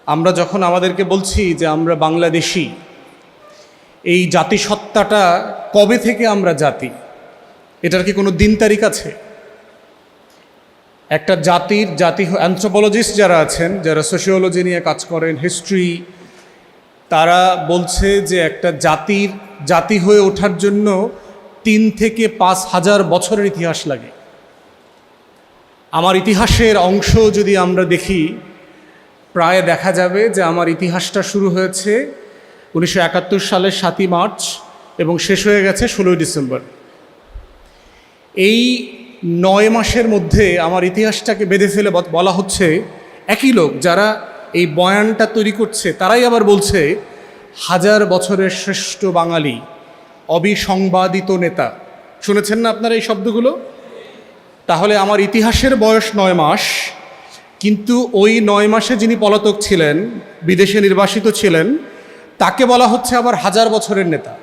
আমরা যখন আমাদেরকে বলছি যে আমরা বাংলাদেশি, এই জাতিসত্তাটা কবে থেকে আমরা জাতি, এটার কি কোনো দিন তারিখ আছে? একটা জাতি অ্যানথ্রোপোলজিস্ট যারা আছেন, যারা সোশিওলজি নিয়ে কাজ করেন, হিস্ট্রি, তারা বলছে যে একটা জাতি হয়ে ওঠার জন্য 3 থেকে 5 হাজার বছরের ইতিহাস লাগে। আমার ইতিহাসের অংশ যদি আমরা দেখি, প্রায় দেখা যাবে যে আমার ইতিহাসটা শুরু হয়েছে 1971 সালের 7ই মার্চ এবং শেষ হয়ে গেছে 16ই ডিসেম্বর। এই 9 মাসের মধ্যে আমার ইতিহাসটাকে বেঁধে ফেলে বলা হচ্ছে, একই লোক যারা এই বয়ানটা তৈরি করছে তারাই আবার বলছে 1000 বছরের শ্রেষ্ঠ বাঙালি, অবিসংবাদিত নেতা। শুনেছেন না আপনারা এই শব্দগুলো? তাহলে আমার ইতিহাসের বয়স 9 মাস, কিন্তু ওই 9 মাসে যিনি পলাতক ছিলেন, বিদেশে নির্বাসিত ছিলেন, তাকে বলা হচ্ছে আবার 1000 বছরের নেতা।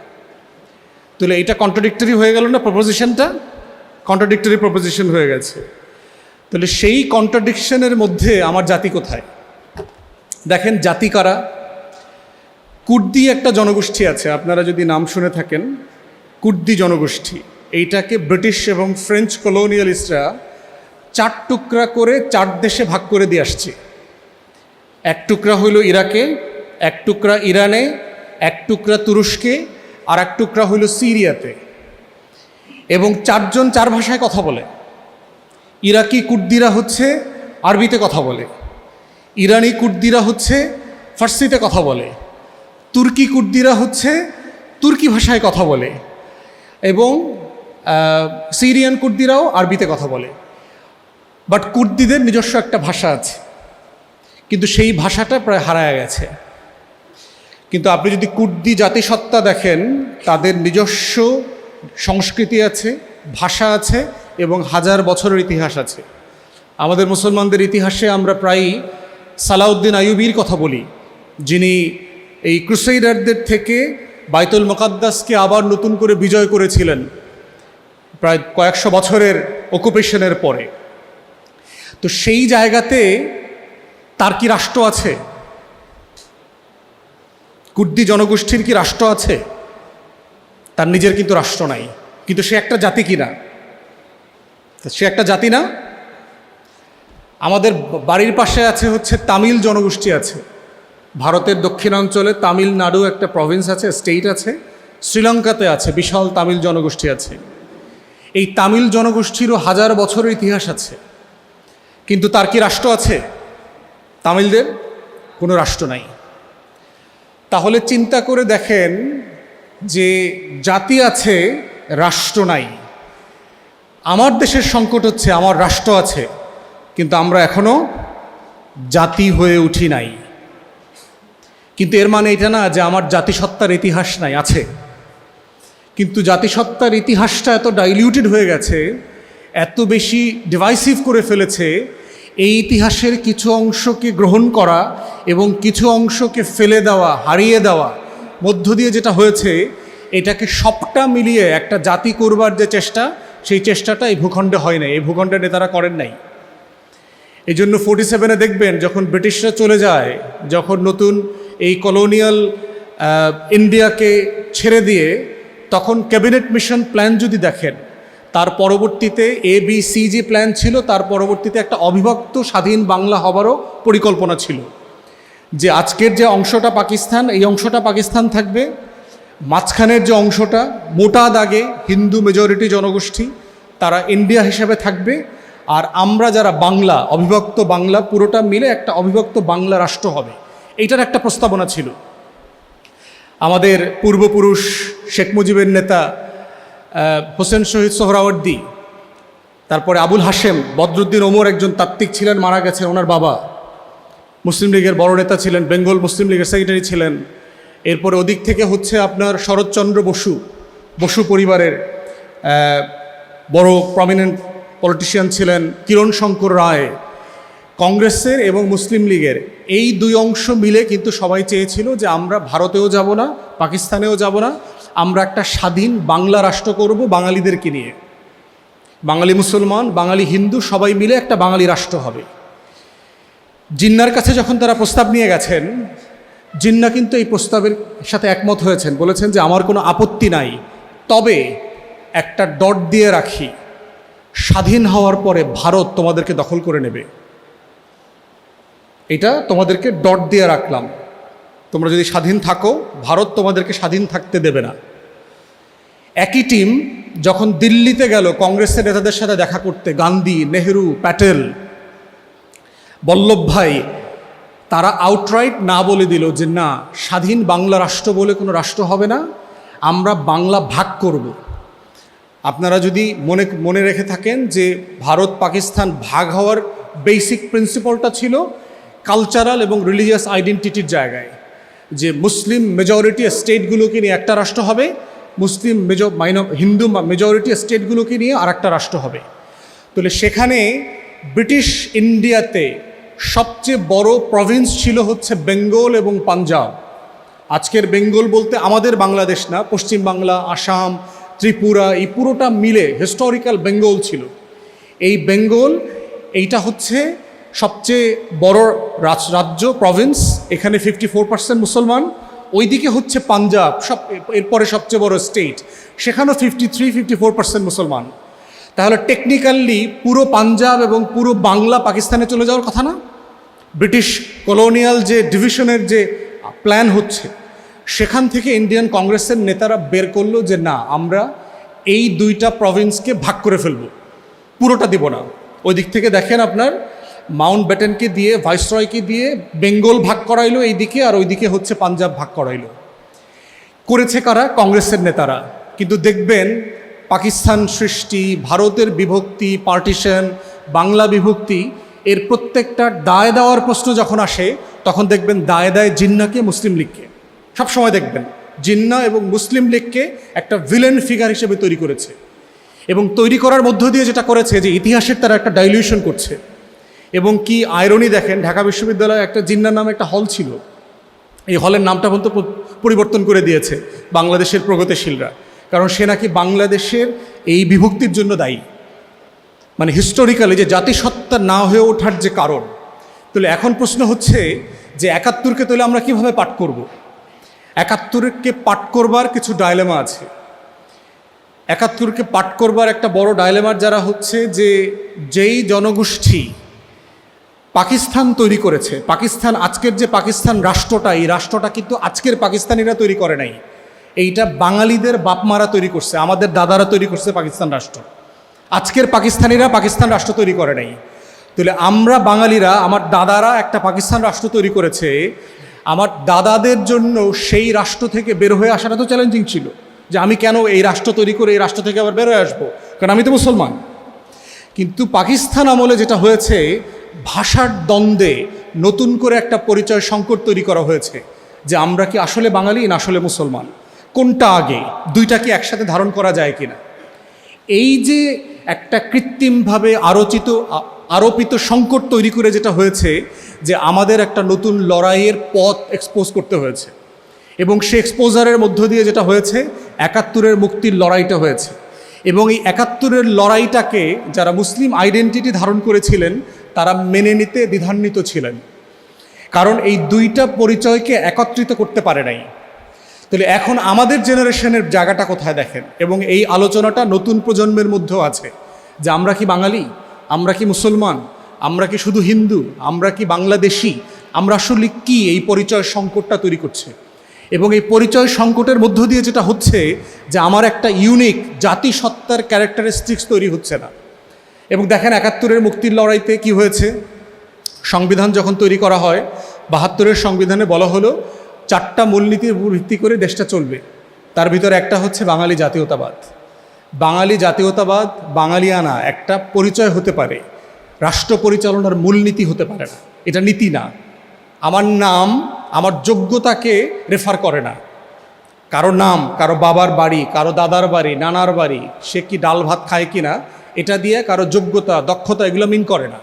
তাহলে এটা কন্ট্রাডিক্টরি হয়ে গেল না? প্রপোজিশনটা কন্ট্রাডিক্টরি প্রপোজিশন হয়ে গেছে। তাহলে সেই কন্ট্রাডিকশনের মধ্যে আমার জাতি কোথায়? দেখেন, জাতি কারা? কুর্দি একটা জনগোষ্ঠী আছে, আপনারা যদি নাম শুনে থাকেন, কুর্দি জনগোষ্ঠী। এইটাকে ব্রিটিশ এবং ফ্রেঞ্চ কলোনিয়ালিস্টরা 4 টুকরা করে 4 দেশে ভাগ করে দিয়ে আসছে। 1 টুকরা হইল ইরাকে, 1 টুকরা ইরানে, 1 টুকরা তুরস্কে, আর 1 টুকরা হইল সিরিয়াতে। এবং 4 জন 4 ভাষায় কথা বলে। ইরাকি কুর্দিরা হচ্ছে আরবিতে কথা বলে, ইরানি কুর্দিরা হচ্ছে ফার্সিতে কথা বলে, তুর্কি কুর্দিরা হচ্ছে তুর্কি ভাষায় কথা বলে, এবং সিরিয়ান কুর্দিরাও আরবিতে কথা বলে। বাট কুর্দিদের নিজস্ব একটা ভাষা আছে, কিন্তু সেই ভাষাটা প্রায় হারায় গেছে। কিন্তু আপনি যদি কুর্দি জাতিসত্তা দেখেন, তাদের নিজস্ব সংস্কৃতি আছে, ভাষা আছে, এবং 1000 বছরের ইতিহাস আছে। আমাদের মুসলমানদের ইতিহাসে আমরা প্রায়ই সালাউদ্দিন আইয়ুবীর কথা বলি, যিনি এই ক্রুসেডারদের থেকে বাইতুল মুকাদ্দাসকে আবার নতুন করে বিজয় করেছিলেন প্রায় কয়েকশো বছরের অকুপেশনের পরে। তো সেই জায়গাতে তার কি রাষ্ট্র আছে? কুর্দি জনগোষ্ঠীর কি রাষ্ট্র আছে? তার নিজের কিন্তু রাষ্ট্র নাই। কিন্তু সে একটা জাতি কিনা? সে একটা জাতি না। আমাদের বাড়ির পাশে আছে হচ্ছে তামিল জনগোষ্ঠী আছে। ভারতের দক্ষিণাঞ্চলে তামিলনাড়ু একটা প্রভিন্স আছে, স্টেট আছে। শ্রীলঙ্কাতে আছে, বিশাল তামিল জনগোষ্ঠী আছে। এই তামিল জনগোষ্ঠীরও 1000 বছরের ইতিহাস আছে। কিন্তু তার কি রাষ্ট্র আছে? তামিলদের কোনো রাষ্ট্র নাই। তাহলে চিন্তা করে দেখেন যে জাতি আছে, রাষ্ট্র নাই। আমার দেশের সংকট হচ্ছে আমার রাষ্ট্র আছে, কিন্তু আমরা এখনো জাতি হয়ে উঠি নাই। কিন্তু এর মানে এটা না যে আমার জাতিসত্তার ইতিহাস নাই, আছে। কিন্তু জাতিসত্তার ইতিহাসটা এত ডাইলিউটেড হয়ে গেছে, এত বেশি ডিভাইসিভ করে ফেলেছে, এই ইতিহাসের কিছু অংশকে গ্রহণ করা এবং কিছু অংশকে ফেলে দেওয়া, হারিয়ে দেওয়া মধ্য দিয়ে যেটা হয়েছে, এটাকে সবটা মিলিয়ে একটা জাতি করবার যে চেষ্টা, সেই চেষ্টাটা এই ভূখণ্ডে হয় নাই, এই ভূখণ্ডের নেতারা করেন নাই। এই জন্য 47-এ দেখবেন যখন ব্রিটিশরা চলে যায়, যখন নতুন এই কলোনিয়াল ইন্ডিয়াকে ছেড়ে দিয়ে, তখন ক্যাবিনেট মিশন প্ল্যান যদি দেখেন, তার পরবর্তীতে ABC যে প্ল্যান ছিল, তার পরবর্তীতে একটা অবিভক্ত স্বাধীন বাংলা হবারও পরিকল্পনা ছিল। যে আজকের যে অংশটা পাকিস্তান, এই অংশটা পাকিস্তান থাকবে, মাঝখানের যে অংশটা মোটা দাগে হিন্দু মেজরিটি জনগোষ্ঠী, তারা ইন্ডিয়া হিসেবে থাকবে, আর আমরা যারা বাংলা, অবিভক্ত বাংলা, পুরোটা মিলে একটা অবিভক্ত বাংলা রাষ্ট্র হবে। এইটার একটা প্রস্তাবনা ছিল। আমাদের পূর্বপুরুষ শেখ মুজিবের নেতা হোসেন শহীদ সোহরাওয়ার্দী, তারপরে আবুল হাশেম, বদরুদ্দিন ওমর একজন তাত্ত্বিক ছিলেন, মারা গেছেন, ওনার বাবা মুসলিম লীগের বড় নেতা ছিলেন, বেঙ্গল মুসলিম লীগের সেক্রেটারি ছিলেন। এরপরে ওদিক থেকে হচ্ছে আপনার শরৎচন্দ্র বসু পরিবারের বড় প্রমিনেন্ট পলিটিশিয়ান ছিলেন কিরণ শঙ্কর রায়। কংগ্রেসের এবং মুসলিম লীগের এই 2 অংশ মিলে কিন্তু সবাই চেয়েছিল যে আমরা ভারতেও যাব না, পাকিস্তানেও যাব না, আমরা একটা স্বাধীন বাংলা রাষ্ট্র করব বাঙালিদেরকে নিয়ে। বাঙালি মুসলমান, বাঙালি হিন্দু সবাই মিলে একটা বাঙালি রাষ্ট্র হবে। জিন্নার কাছে যখন তারা প্রস্তাব নিয়ে গেছেন, জিন্না কিন্তু এই প্রস্তাবের সাথে একমত হয়েছেন, বলেছেন যে আমার কোনো আপত্তি নাই, তবে একটা ডট দিয়ে রাখি, স্বাধীন হওয়ার পরে ভারত তোমাদেরকে দখল করে নেবে। এটা তোমাদেরকে ডট দিয়ে রাখলাম, তোমরা যদি স্বাধীন থাকো ভারত তোমাদেরকে স্বাধীন থাকতে দেবে না। একই টিম যখন দিল্লিতে গেল কংগ্রেসের নেতাদের সাথে দেখা করতে, গান্ধী, নেহেরু, প্যাটেল, বল্লভভাই, তারা আউটরাইট না বলে দিল যে না, স্বাধীন বাংলা রাষ্ট্র বলে কোনো রাষ্ট্র হবে না, আমরা বাংলা ভাগ করব। আপনারা যদি মনে রেখে থাকেন যে ভারত পাকিস্তান ভাগ হওয়ার বেসিক প্রিন্সিপালটা ছিল কালচারাল এবং রিলিজিয়াস আইডেন্টিটির জায়গায়, যে মুসলিম মেজরিটি স্টেটগুলোকে নিয়ে একটা রাষ্ট্র হবে, মুসলিম হিন্দু মেজরিটি স্টেটগুলোকে নিয়ে আর একটা রাষ্ট্র হবে। তাহলে সেখানে ব্রিটিশ ইন্ডিয়াতে সবচেয়ে বড় প্রভিন্স ছিল হচ্ছে বেঙ্গল এবং পাঞ্জাব। আজকের বেঙ্গল বলতে আমাদের বাংলাদেশ না, পশ্চিম বাংলা, আসাম, ত্রিপুরা, এই পুরোটা মিলে হিস্টোরিক্যাল বেঙ্গল ছিল। এই বেঙ্গল এইটা হচ্ছে সবচেয়ে বড় রাজ্য, প্রভিন্স, এখানে 54% মুসলমান। ওইদিকে হচ্ছে পাঞ্জাব, এরপরে সবচেয়ে বড় স্টেট, সেখানেও 53-54% মুসলমান। তাহলে টেকনিক্যালি পুরো পাঞ্জাব এবং পুরো বাংলা পাকিস্তানে চলে যাওয়ার কথা না? ব্রিটিশ কলোনিয়াল যে ডিভিশনের যে প্ল্যান হচ্ছে, সেখান থেকে ইন্ডিয়ান কংগ্রেসের নেতারা বের করলো যে না, আমরা এই দুইটা প্রভিন্সকে ভাগ করে ফেলবো, পুরোটা দিব না। ওই দিক থেকে দেখেন আপনার মাউন্ট ব্যাটেনকে দিয়ে, ভাইসরয়কে দিয়ে বেঙ্গল ভাগ করাইলো এইদিকে, আর ওইদিকে হচ্ছে পাঞ্জাব ভাগ করাইলো। করেছে কারা? কংগ্রেসের নেতারা। কিন্তু দেখবেন পাকিস্তান সৃষ্টি, ভারতের বিভক্তি, পার্টিশন, বাংলা বিভক্তি, এর প্রত্যেকটা দায় দেওয়ার প্রশ্ন যখন আসে, তখন দেখবেন দায় দেয় জিন্নাকে, মুসলিম লীগকে। সবসময় দেখবেন জিন্না এবং মুসলিম লীগকে একটা ভিলেন ফিগার হিসেবে তৈরি করেছে, এবং তৈরি করার মধ্য দিয়ে যেটা করেছে যে ইতিহাসের তারা একটা ডাইলিউশন করছে। এবং কি আয়রনি দেখেন, ঢাকা বিশ্ববিদ্যালয়ে একটা জিন্না নামে একটা হল ছিল, এই হলের নামটা পর্যন্ত পরিবর্তন করে দিয়েছে বাংলাদেশের প্রগতিশীলরা, কারণ সে নাকি বাংলাদেশের এই বিভক্তির জন্য দায়ী, মানে হিস্টোরিক্যালি যে জাতিসত্তা না হয়ে ওঠার যে কারণ। তাহলে এখন প্রশ্ন হচ্ছে যে ৭১কে তাহলে আমরা কীভাবে পাঠ করব? ৭১কে পাঠ করবার কিছু ডায়লেমা আছে। ৭১কে পাঠ করবার একটা বড় ডায়লেমার যারা হচ্ছে যে যেই জনগোষ্ঠী পাকিস্তান তৈরি করেছে, পাকিস্তান, আজকের যে পাকিস্তান রাষ্ট্রটা, এই রাষ্ট্রটা কিন্তু আজকের পাকিস্তানিরা তৈরি করে নাই, এইটা বাঙালিদের বাপমারা তৈরি করছে, আমাদের দাদারা তৈরি করছে পাকিস্তান রাষ্ট্র। আজকের পাকিস্তানিরা পাকিস্তান রাষ্ট্র তৈরি করে নাই। তাহলে আমরা বাঙালিরা, আমার দাদারা একটা পাকিস্তান রাষ্ট্র তৈরি করেছে, আমার দাদাদের জন্য সেই রাষ্ট্র থেকে বের হয়ে আসাটা তো চ্যালেঞ্জিং ছিল, যে আমি কেন এই রাষ্ট্র তৈরি করে এই রাষ্ট্র থেকে আবার বের হয়ে আসবো, কারণ আমি তো মুসলমান। কিন্তু পাকিস্তান আমলে যেটা হয়েছে, ভাষার দ্বন্দ্বে নতুন করে একটা পরিচয় সংকট তৈরি করা হয়েছে, যে আমরা কি আসলে বাঙালি না আসলে মুসলমান, কোনটা আগে, দুইটা কি একসাথে ধারণ করা যায় কিনা। এই যে একটা কৃত্রিমভাবে আরোপিত সংকট তৈরি করে যেটা হয়েছে, যে আমাদের একটা নতুন লড়াইয়ের পথ এক্সপোজ করতে হয়েছে, এবং সে এক্সপোজারের মধ্য দিয়ে যেটা হয়েছে ৭১-এর মুক্তির লড়াইটা হয়েছে। এবং এই ৭১-এর লড়াইটাকে যারা মুসলিম আইডেন্টিটি ধারণ করেছিলেন তারা মেনে নিতে দ্বিধান্বিত ছিলেন, কারণ এই দুইটা পরিচয়কে একত্রিত করতে পারে নাই। তাহলে এখন আমাদের জেনারেশনের জায়গাটা কোথায় দেখেন, এবং এই আলোচনাটা নতুন প্রজন্মের মধ্যেও আছে, যে আমরা কি বাঙালি, আমরা কি মুসলমান, আমরা কি শুধু হিন্দু, আমরা কি বাংলাদেশি, আমরা আসলে কি, এই পরিচয় সংকটটা তৈরি করছে। এবং এই পরিচয় সংকটের মধ্য দিয়ে যেটা হচ্ছে যে আমার একটা ইউনিক জাতিসত্তার ক্যারেক্টারিস্টিক্স তৈরি হচ্ছে না। এবং দেখেন ৭১-এর মুক্তির লড়াইতে কি হয়েছে, সংবিধান যখন তৈরি করা হয়, ৭২-এর সংবিধানে বলা হলো 4টা মূলনীতির উপর ভিত্তি করে দেশটা চলবে, তার ভিতরে একটা হচ্ছে বাঙালি জাতীয়তাবাদ। বাঙালি জাতীয়তাবাদ, বাঙালিয়ানা একটা পরিচয় হতে পারে, রাষ্ট্র পরিচালনার মূলনীতি হতে পারে না, এটা নীতি না। আমার নাম আমার যোগ্যতাকে রেফার করে না, কারো নাম, কারো বাবার বাড়ি, কারো দাদার বাড়ি, নানার বাড়ি, সে কি ডাল ভাত খায় কি না, এটা দিয়ে কারো যোগ্যতা, দক্ষতা এগুলো মিন করে না।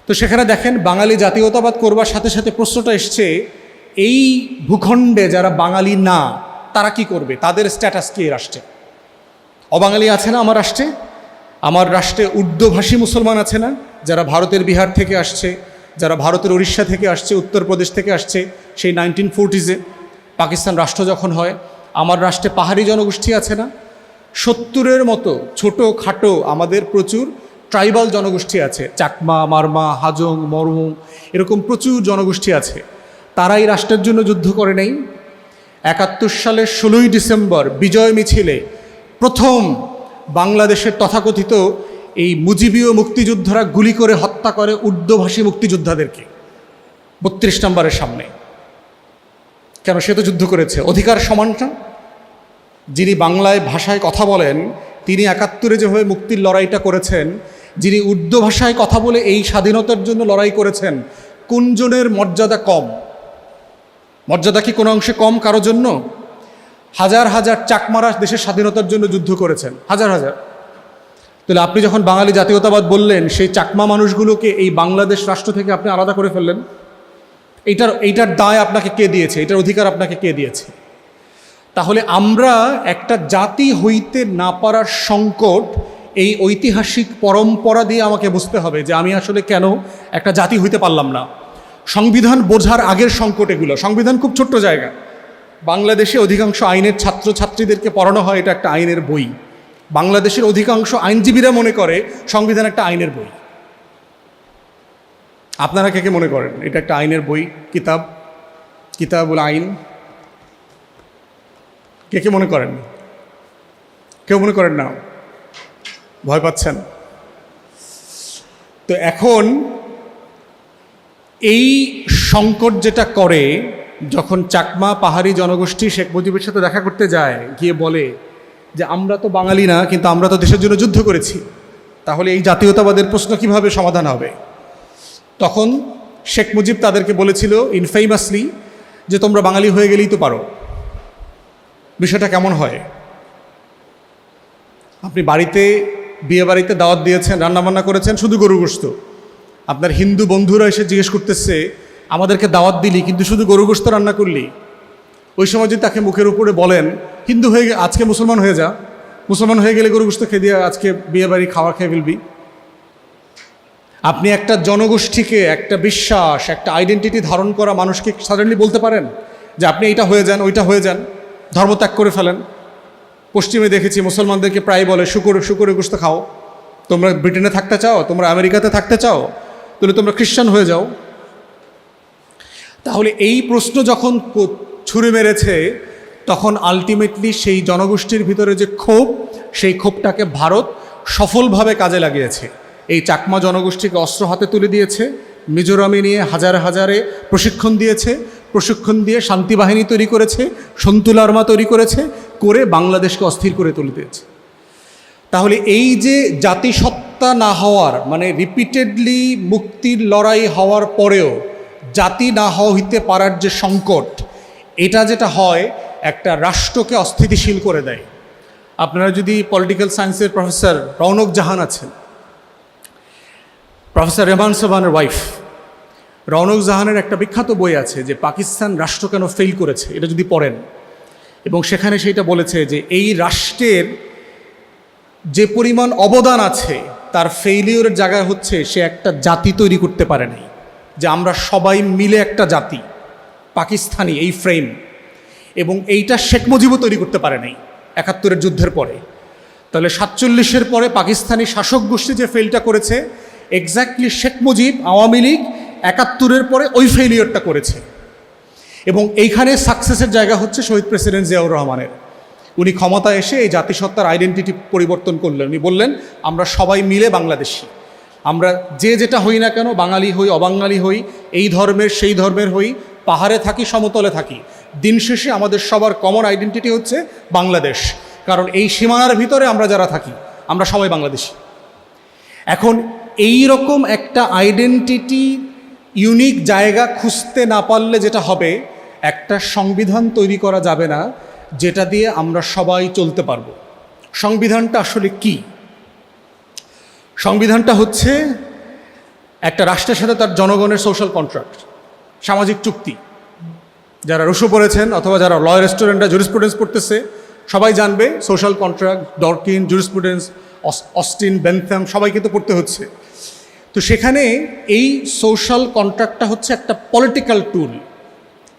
তো সেখানে দেখেন বাঙালি জাতীয়তাবাদ করবার সাথে সাথে প্রশ্নটা এসছে, এই ভূখণ্ডে যারা বাঙালি না তারা কি করবে, তাদের স্ট্যাটাস কি রাষ্ট্রে? অবাঙালি আছে না আমার রাষ্ট্রে? আমার রাষ্ট্রে উর্দুভাষী মুসলমান আছে না, যারা ভারতের বিহার থেকে আসছে, যারা ভারতের উড়িষ্যা থেকে আসছে, উত্তরপ্রদেশ থেকে আসছে, সেই 1940s পাকিস্তান রাষ্ট্র যখন হয়, আমার রাষ্ট্রে পাহাড়ি জনগোষ্ঠী আছে না? 70-এর মতো ছোটো খাটো আমাদের প্রচুর ট্রাইবাল জনগোষ্ঠী আছে, চাকমা, মারমা, হাজং, মরমু, এরকম প্রচুর জনগোষ্ঠী আছে। তারা এই রাষ্ট্রের জন্য যুদ্ধ করে নেই। 71 সালের 16ই ডিসেম্বর বিজয় মিছিলে প্রথম বাংলাদেশের তথাকথিত এই মুজিবীয় মুক্তিযোদ্ধারা গুলি করে হত্যা করে উর্দুভাষী মুক্তিযোদ্ধাদেরকে 32 নম্বরের সামনে। কেন? সে তো যুদ্ধ করেছে। অধিকার সমানটা, যিনি বাংলায় ভাষায় কথা বলেন তিনি 71-এ যেভাবে মুক্তির লড়াইটা করেছেন, যিনি উর্দু ভাষায় কথা বলে এই স্বাধীনতার জন্য লড়াই করেছেন, কোনজনের মর্যাদা কম? মর্যাদা কি কোনো অংশে কম কারো জন্য? হাজার হাজার চাকমারা দেশের স্বাধীনতার জন্য যুদ্ধ করেছেন, হাজার হাজার। তাহলে আপনি যখন বাঙালি জাতীয়তাবাদ বললেন, সেই চাকমা মানুষগুলোকে এই বাংলাদেশ রাষ্ট্র থেকে আপনি আলাদা করে ফেললেন। এইটার দায় আপনাকে কে দিয়েছে? এটার অধিকার আপনাকে কে দিয়েছে? তাহলে আমরা একটা জাতি হইতে না পারার সংকট এই ঐতিহাসিক পরম্পরা দিয়ে আমাকে বুঝতে হবে যে আমি আসলে কেন একটা জাতি হইতে পারলাম না। সংবিধান বোঝার আগের সংকট এগুলো। সংবিধান খুব ছোট্ট জায়গা। বাংলাদেশে অধিকাংশ আইনের ছাত্রছাত্রীদেরকে পড়ানো হয় এটা একটা আইনের বই। বাংলাদেশের অধিকাংশ আইনজীবীরা মনে করে সংবিধান একটা আইনের বই। আপনারা কে কে মনে করেন এটা একটা আইনের বই? কিতাবুল আইন কে কে মনে করেন? কেউ মনে করেন না? ভয় পাচ্ছেন? তো এখন এই সংকট যেটা করে, যখন চাকমা পাহাড়ি জনগোষ্ঠী শেখ মুজিবের সাথে দেখা করতে যায়, গিয়ে বলে যে আমরা তো বাঙালি না, কিন্তু আমরা তো দেশের জন্য যুদ্ধ করেছি, তাহলে এই জাতীয়তাবাদের প্রশ্ন কিভাবে সমাধান হবে? তখন শেখ মুজিব তাদেরকে বলেছিল ইনফেমাসলি যে তোমরা বাঙালি হয়ে গেলেই তো পারো। বিষয়টা কেমন হয়? আপনি বাড়িতে, বিয়ে বাড়িতে দাওয়াত দিয়েছেন, রান্নাবান্না করেছেন, শুধু গরু গোশত। আপনার হিন্দু বন্ধুরা এসে জিজ্ঞেস করতেছে আমাদেরকে দাওয়াত দিলি কিন্তু শুধু গরু গোশত রান্না করলি। ওই সময় যদি তাকে মুখের উপরে বলেন হিন্দু হয়ে আজকে মুসলমান হয়ে যা, মুসলমান হয়ে গেলে গরু গোশত খেয়ে দিয়ে আজকে বিয়ে বাড়ি খাওয়া খেয়ে ফেলবি। আপনি একটা জনগোষ্ঠীকে, একটা বিশ্বাস, একটা আইডেন্টিটি ধারণ করা মানুষকে সাডেনলি বলতে পারেন যে আপনি এইটা হয়ে যান, ওইটা হয়ে যান, ধর্মত্যাগ করে ফেলেন। পশ্চিমে দেখেছি মুসলমানদেরকে প্রায় বলে শুকুরে গোশত খাও। তোমরা ব্রিটেনে থাকতে চাও, তোমরা আমেরিকাতে থাকতে চাও, তাহলে তোমরা খ্রিস্টান হয়ে যাও। তাহলে এই প্রশ্ন যখন ছুঁড়ে মেরেছে, তখন আলটিমেটলি সেই জনগোষ্ঠীর ভিতরে যে ক্ষোভ, সেই ক্ষোভটাকে ভারত সফলভাবে কাজে লাগিয়েছে। এই চাকমা জনগোষ্ঠীকে অস্ত্র হাতে তুলে দিয়েছে, মিজোরামে নিয়ে হাজারে হাজারে প্রশিক্ষণ দিয়েছে, প্রশিক্ষণ দিয়ে শান্তি বাহিনী তৈরি করেছে, সন্তুল আর্মা তৈরি করেছে, করে বাংলাদেশকে অস্থির করে তুলে দিয়েছে। তাহলে এই যে জাতিসত্তা না হওয়ার, মানে রিপিটেডলি মুক্তির লড়াই হওয়ার পরেও জাতি না হইতে পারার যে সংকট, এটা যেটা হয় একটা রাষ্ট্রকে অস্থিতিশীল করে দেয়। আপনারা যদি পলিটিক্যাল সায়েন্সের প্রফেসর রৌনক জাহান আছেন, প্রফেসর রেহমান সোবহানের ওয়াইফ, রৌনক জাহানের একটা বিখ্যাত বই আছে যে পাকিস্তান রাষ্ট্র কেন ফেল করেছে, এটা যদি পড়েন, এবং সেখানে সেইটা বলেছে যে এই রাষ্ট্রের যে পরিমাণ অবদান আছে তার ফেইলিওরের জায়গায় হচ্ছে সে একটা জাতি তৈরি করতে পারে নাই, যে আমরা সবাই মিলে একটা জাতি পাকিস্তানি, এই ফ্রেম। এবং এইটা শেখ মুজিবও তৈরি করতে পারে নাই 71-এর যুদ্ধের পরে। তাহলে 47-এর পরে পাকিস্তানি শাসক গোষ্ঠী যে ফেলটা করেছে, এক্স্যাক্টলি শেখ মুজিব, আওয়ামী লীগ 71-এর পরে ওই ফেইলিওরটা করেছে। এবং এইখানে সাকসেসের জায়গা হচ্ছে শহীদ প্রেসিডেন্ট জিয়াউর রহমানের। উনি ক্ষমতা এসে এই জাতিসত্তার আইডেন্টিটি পরিবর্তন করলেন। উনি বললেন আমরা সবাই মিলে বাংলাদেশি, আমরা যে যেটা হই না কেন, বাঙালি হই, অবাঙালি হই, এই ধর্মের সেই ধর্মের হই, পাহাড়ে থাকি, সমতলে থাকি, দিন শেষে আমাদের সবার কমন আইডেন্টিটি হচ্ছে বাংলাদেশ। কারণ এই সীমানার ভিতরে আমরা যারা থাকি আমরা সবাই বাংলাদেশি। এখন এই রকম একটা আইডেন্টিটি, ইউনিক জায়গা খুঁজতে না পারলে যেটা হবে, একটা সংবিধান তৈরি করা যাবে না যেটা দিয়ে আমরা সবাই চলতে পারবো। সংবিধানটা আসলে কি? সংবিধানটা হচ্ছে একটা রাষ্ট্রের সাথে তার জনগণের সোশ্যাল কন্ট্রাক্ট, সামাজিক চুক্তি। যারা রুশো পড়েছেন অথবা যারা ল রেস্টুরেন্টে জুরিসপ্রুডেন্স পড়তেছে সবাই জানবে social contract, Dworkin, jurisprudence, Austin, Bentham, সবাইকে তো পড়তে হচ্ছে। তো সেখানে এই সোশ্যাল কন্ট্রাক্টটা হচ্ছে একটা পলিটিক্যাল টুল,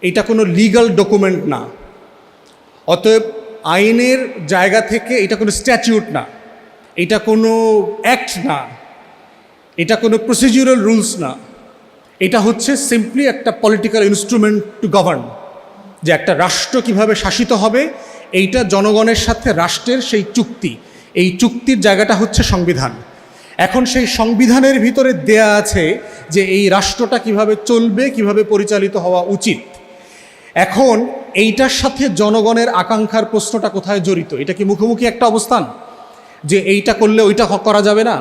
এটা কোনো লিগ্যাল ডকুমেন্ট না। অতএব আইনের জায়গা থেকে এটা কোনো স্ট্যাটিউট না, এটা কোনো অ্যাক্ট না, এটা কোনো প্রসিডিউরাল রুলস না, এটা হচ্ছে সিম্পলি একটা পলিটিক্যাল ইনস্ট্রুমেন্ট টু গভর্ন, যে একটা রাষ্ট্র কিভাবে শাসিত হবে এইটা জনগণের সাথে রাষ্ট্রের সেই চুক্তি, এই চুক্তির জায়গাটা হচ্ছে সংবিধান। এখন সেই সংবিধানের ভিতরে দেয়া আছে যে এই রাষ্ট্রটা কিভাবে চলবে, কিভাবে পরিচালিত হওয়া উচিত। এখন এইটার সাথে জনগণের আকাঙ্ক্ষার প্রশ্নটা কোথায় জড়িত? এটা কি মুখোমুখি একটা অবস্থান যে এইটা করলে ওইটা করা যাবে না?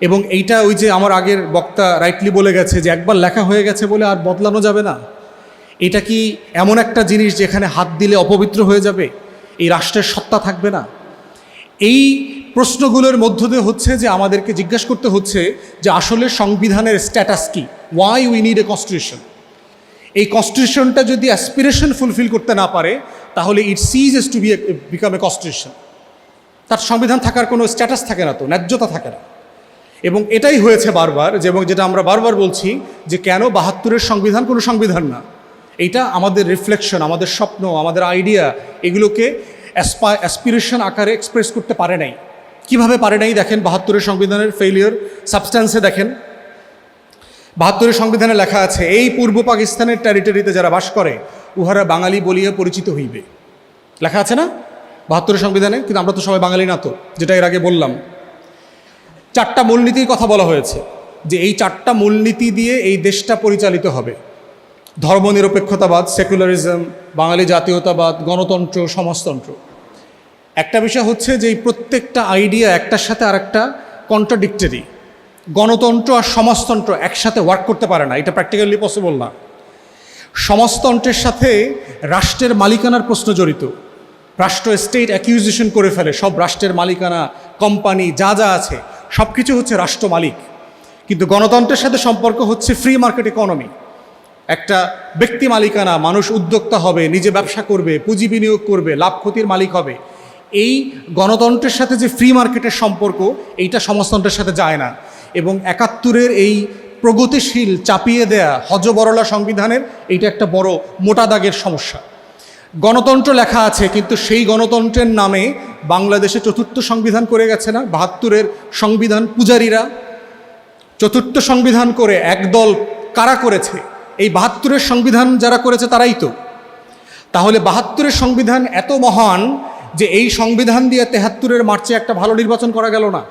এবং এইটা ওই যে আমার আগের বক্তা রাইটলি বলে গেছে যে একবার লেখা হয়ে গেছে বলে আর বদলানো যাবে না। এটা কি এমন একটা জিনিস যেখানে হাত দিলে অপবিত্র হয়ে যাবে, এই রাষ্ট্রের সত্তা থাকবে না? এই প্রশ্নগুলোর মধ্য দিয়ে হচ্ছে যে আমাদেরকে জিজ্ঞাসা করতে হচ্ছে যে আসলে সংবিধানের স্ট্যাটাস কি, why we need a constitution. এই কনস্টিটিউশনটা যদি অ্যাসপিরেশন ফুলফিল করতে না পারে তাহলে ইট সিজেস টু বিকাম এ কনস্টিটিউশন। তার সংবিধান থাকার কোনো স্ট্যাটাস থাকে না, তো ন্যায্যতা থাকে না। এবং এটাই হয়েছে বারবার, এবং যেটা আমরা বারবার বলছি যে কেন ৭২-এর সংবিধান কোনো সংবিধান না। এইটা আমাদের রিফ্লেকশন, আমাদের স্বপ্ন, আমাদের আইডিয়া, এগুলোকে অ্যাসপিরেশন আকারে এক্সপ্রেস করতে পারে নাই। কিভাবে পারে নাই দেখেন ৭২-এর সংবিধানের ফেইলিয়র সাবস্ট্যান্সে দেখেন। ৭২-এর সংবিধানে লেখা আছে এই পূর্ব পাকিস্তানের টেরিটরিতে যারা বাস করে উহারা বাঙালি বলিয়া পরিচিত হইবে। লেখা আছে না ৭২-এর সংবিধানে? কিন্তু আমরা তো সবাই বাঙালি না, তো যেটা এর আগে বললাম। 4টা মূলনীতির কথা বলা হয়েছে যে এই 4টা মূলনীতি দিয়ে এই দেশটা পরিচালিত হবে। ধর্মনিরপেক্ষতাবাদ, সেকুলারিজম, বাঙালি জাতীয়তাবাদ, গণতন্ত্র, সমাজতন্ত্র। একটা বিষয় হচ্ছে যে এই প্রত্যেকটা আইডিয়া একটার সাথে আরেকটা কন্ট্রাডিক্টরি। গণতন্ত্র আর সমাজতন্ত্র একসাথে ওয়ার্ক করতে পারে না, এটা প্র্যাকটিক্যালি পসিবল না। সমাজতন্ত্রের সাথে রাষ্ট্রের মালিকানার প্রশ্ন জড়িত। রাষ্ট্র স্টেট অ্যাকিউজিশন করে ফেলে সব রাষ্ট্রের মালিকানা, কোম্পানি যা যা আছে সব কিছু হচ্ছে রাষ্ট্র মালিক। কিন্তু গণতন্ত্রের সাথে সম্পর্ক হচ্ছে ফ্রি মার্কেট ইকোনমি, একটা ব্যক্তি মালিকানা, মানুষ উদ্যোক্তা হবে, নিজে ব্যবসা করবে, পুঁজি বিনিয়োগ করবে, লাভ ক্ষতির মালিক হবে। এই গণতন্ত্রের সাথে যে ফ্রি মার্কেটের সম্পর্ক এইটা সমাজতন্ত্রের সাথে যায় না। এবং ৭১-এর এই প্রগতিশীল চাপিয়ে দেয়া হজবরলা সংবিধানের এইটা একটা বড় মোটা দাগের সমস্যা। গণতন্ত্র লেখা আছে কিন্তু সেই গণতন্ত্রের নামে বাংলাদেশে ৪র্থ সংবিধান করে গেছে না ৭২-এর সংবিধান পূজারীরা। ৪র্থ সংবিধান করে একদল কারা করেছে? এই ৭২-এর সংবিধান যারা করেছে তারাই তো। তাহলে ৭২-এর সংবিধান এত মহান যে এই সংবিধান দিয়ে ৭৩-এর মার্চে একটা ভালো নির্বাচন করা গেল না।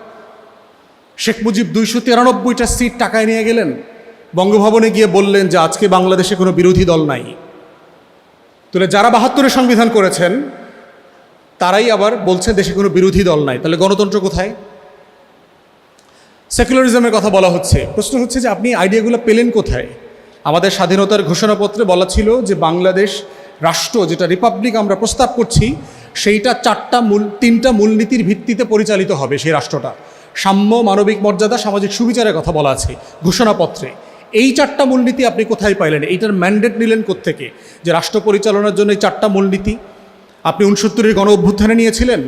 শেখ মুজিব ২৯৩টা সিট টাকায় নিয়ে গেলেন, বঙ্গভবনে গিয়ে বললেন যে আজকে বাংলাদেশে কোনো বিরোধী দল নাই। তাহলে যারা ৭২-এর সংবিধান করেছেন তারাই আবার বলছে দেশে কোনো বিরোধী দল নাই, তাহলে গণতন্ত্র কোথায়? সেকুলারিজমের কথা বলা হচ্ছে। প্রশ্ন হচ্ছে যে আপনি আইডিয়াগুলো পেলেন কোথায়? আমাদের স্বাধীনতার ঘোষণাপত্রে বলা ছিল যে বাংলাদেশ রাষ্ট্র, যেটা রিপাবলিক আমরা প্রস্তাব করছি, সেইটা 3টা মূলনীতির ভিত্তিতে পরিচালিত হবে। সেই রাষ্ট্রটা সাম্য, মানবিক মর্যাদা, সামাজিক সুবিচারের কথা বলা আছে ঘোষণাপত্রে। এই 4টা মূলনীতি আপনি কোথায় পাইলেন? এইটার ম্যান্ডেট নিলেন কোত্থেকে যে রাষ্ট্র পরিচালনার জন্য এই 4টা মূলনীতি? আপনি 69-এর গণ অভ্যুত্থানে নিয়েছিলেন,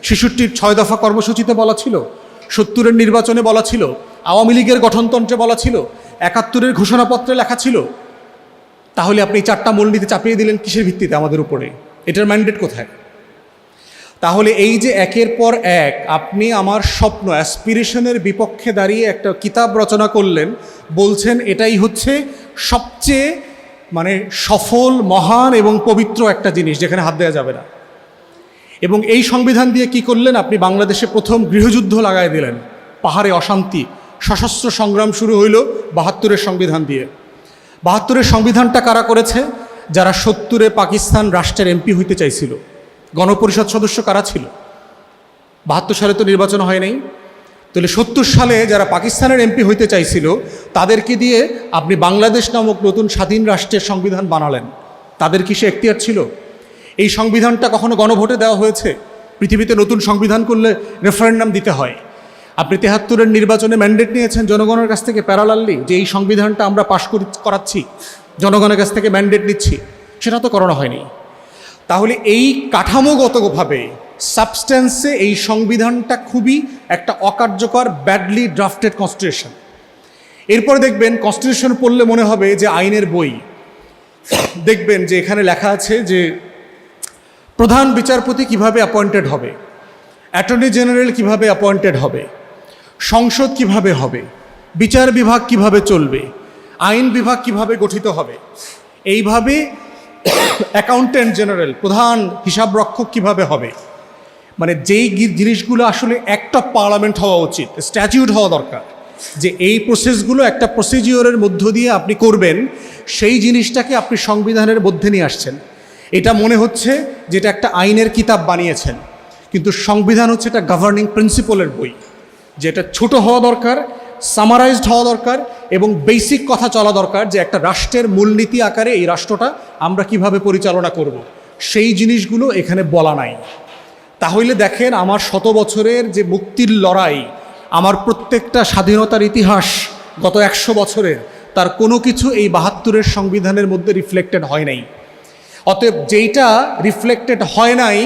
66-র 6 দফা কর্মসূচিতে বলা ছিল, 70-এর নির্বাচনে বলা ছিল, আওয়ামী লীগের গঠনতন্ত্রে বলা ছিল, 71-এর ঘোষণাপত্রে লেখা ছিল। তাহলে আপনি 4টা মূলনীতি চাপিয়ে দিলেন কিসের ভিত্তিতে আমাদের উপরে? এটার ম্যান্ডেট কোথায়? তাহলে এই যে একের পর এক আপনি আমার স্বপ্ন, অ্যাসপিরেশনের বিপক্ষে দাঁড়িয়ে একটা কিতাব রচনা করলেন, বলছেন এটাই হচ্ছে সবচেয়ে সফল, মহান এবং পবিত্র একটা জিনিস যেখানে হাত দেওয়া যাবে না। এবং এই সংবিধান দিয়ে কি করলেন? আপনি বাংলাদেশে প্রথম গৃহযুদ্ধ লাগাই দিলেন, পাহাড়ে অশান্তি, সশস্ত্র সংগ্রাম শুরু হইল ৭২-এর সংবিধান দিয়ে। ৭২-এর সংবিধানটা কারা করেছে? যারা 70-এ পাকিস্তান রাষ্ট্রের এমপি হইতে চাইছিল। গণপরিষদ সদস্য কারা ছিল? ৭২ সালে তো নির্বাচন হয় নাই। তাহলে 70 সালে যারা পাকিস্তানের এমপি হইতে চাইছিল তাদেরকে দিয়ে আপনি বাংলাদেশ নামক নতুন স্বাধীন রাষ্ট্রের সংবিধান বানালেন। তাদের কি সে এখতিয়ার ছিল? এই সংবিধানটা কখনো গণভোটে দেওয়া হয়েছে? পৃথিবীতে নতুন সংবিধান করলে রেফারেন্ডাম দিতে হয়। আপনি ৭৩-এর নির্বাচনে ম্যান্ডেট নিয়েছেন জনগণের কাছ থেকে প্যারালালি, যে এই সংবিধানটা আমরা পাশ করাচ্ছি, জনগণের কাছ থেকে ম্যান্ডেট নিচ্ছি, সেটা তো করানো হয়নি। তাহলে এই কাঠামোগতভাবে সাবস্ট্যান্সে এই সংবিধানটা খুবই একটা অকার্যকর, ব্যাডলি ড্রাফটেড কনস্টিটিউশন। এরপরে দেখবেন কনস্টিটিউশন পড়লে মনে হবে যে আইনের বই। দেখবেন যে এখানে লেখা আছে যে প্রধান বিচারপতি কিভাবে অ্যাপয়েন্টেড হবে, অ্যাটর্নি জেনারেল কিভাবে অ্যাপয়েন্টেড হবে, সংসদ কিভাবে হবে, বিচার বিভাগ কিভাবে চলবে, আইন বিভাগ কিভাবে গঠিত হবে, এইভাবে অ্যাকাউন্ট্যান্ট জেনারেল প্রধান হিসাবরক্ষক কিভাবে হবে। মানে যেই জিনিসগুলো আসলে একটা পার্লামেন্ট হওয়া উচিত, স্ট্যাটিউট হওয়া দরকার, যে এই প্রসেসগুলো একটা প্রসিজিওরের মধ্য দিয়ে আপনি করবেন, সেই জিনিসটাকে আপনি সংবিধানের মধ্যে নিয়ে আসছেন। এটা মনে হচ্ছে যেটা একটা আইনের কিতাব বানিয়েছেন, কিন্তু সংবিধান হচ্ছে একটা গভর্নিং প্রিন্সিপলের বই, যেটা ছোট হওয়া দরকার, সামারাইজড হওয়া দরকার এবং বেসিক কথা চলা দরকার যে একটা রাষ্ট্রের মূলনীতি আকারে এই রাষ্ট্রটা আমরা কিভাবে পরিচালনা করব, সেই জিনিসগুলো এখানে বলা নাই। তাহলে দেখেন আমার 100 বছরের যে মুক্তির লড়াই, আমার প্রত্যেকটা স্বাধীনতার ইতিহাস গত 100 বছরের, তার কোনো কিছু এই 72-এর সংবিধানের মধ্যে রিফ্লেক্টেড হয় নাই। অতএব যেইটা রিফ্লেক্টেড হয় নাই,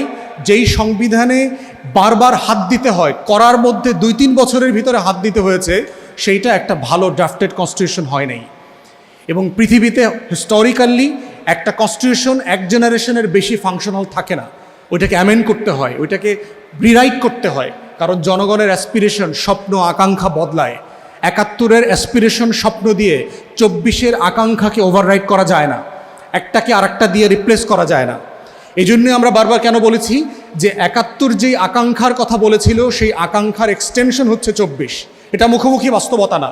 যেই সংবিধানে বারবার হাত দিতে হয়, করার মধ্যে 2-3 বছরের ভিতরে হাত দিতে হয়েছে, সেইটা একটা ভালো ড্রাফটেড কনস্টিটিউশন হয় নাই। এবং পৃথিবীতে হিস্টোরিক্যালি একটা কনস্টিটিউশন এক জেনারেশনের বেশি ফাংশনাল থাকে না, ওইটাকে অ্যামেন্ড করতে হয়, ওইটাকে রিরাইট করতে হয়, কারণ জনগণের অ্যাসপিরেশন, স্বপ্ন, আকাঙ্ক্ষা বদলায়। 71-এর অ্যাসপিরেশন স্বপ্ন দিয়ে 24-এর আকাঙ্ক্ষাকে ওভাররাইট করা যায় না, একটাকে আরেকটা দিয়ে রিপ্লেস করা যায় না। এই জন্যে আমরা বারবার কেন বলেছি যে 71 যেই আকাঙ্ক্ষার কথা বলেছিল, সেই আকাঙ্ক্ষার এক্সটেনশন হচ্ছে 24। এটা মুখোমুখি বাস্তবতা না।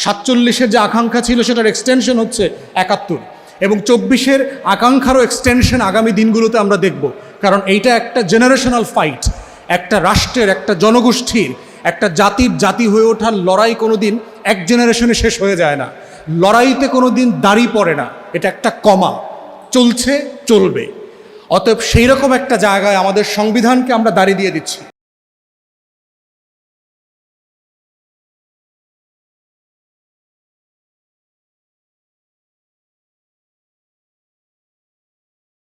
47-এর যে আকাঙ্ক্ষা ছিল সেটার এক্সটেনশন হচ্ছে 71, এবং 24-এর আকাঙ্ক্ষারও এক্সটেনশন আগামী দিনগুলোতে আমরা দেখব। কারণ এইটা একটা জেনারেশনাল ফাইট, একটা রাষ্ট্রের, একটা জনগোষ্ঠীর, একটা জাতির জাতি হয়ে ওঠার লড়াই কোনো দিন এক জেনারেশনে শেষ হয়ে যায় না। লড়াইতে কোনো দিন দাঁড়ি পড়ে না, এটা একটা কমা, চলছে, চলবে। অতএব সেই রকম একটা জায়গায় আমাদের সংবিধানকে আমরা দাঁড়িয়ে দিয়ে দিচ্ছি।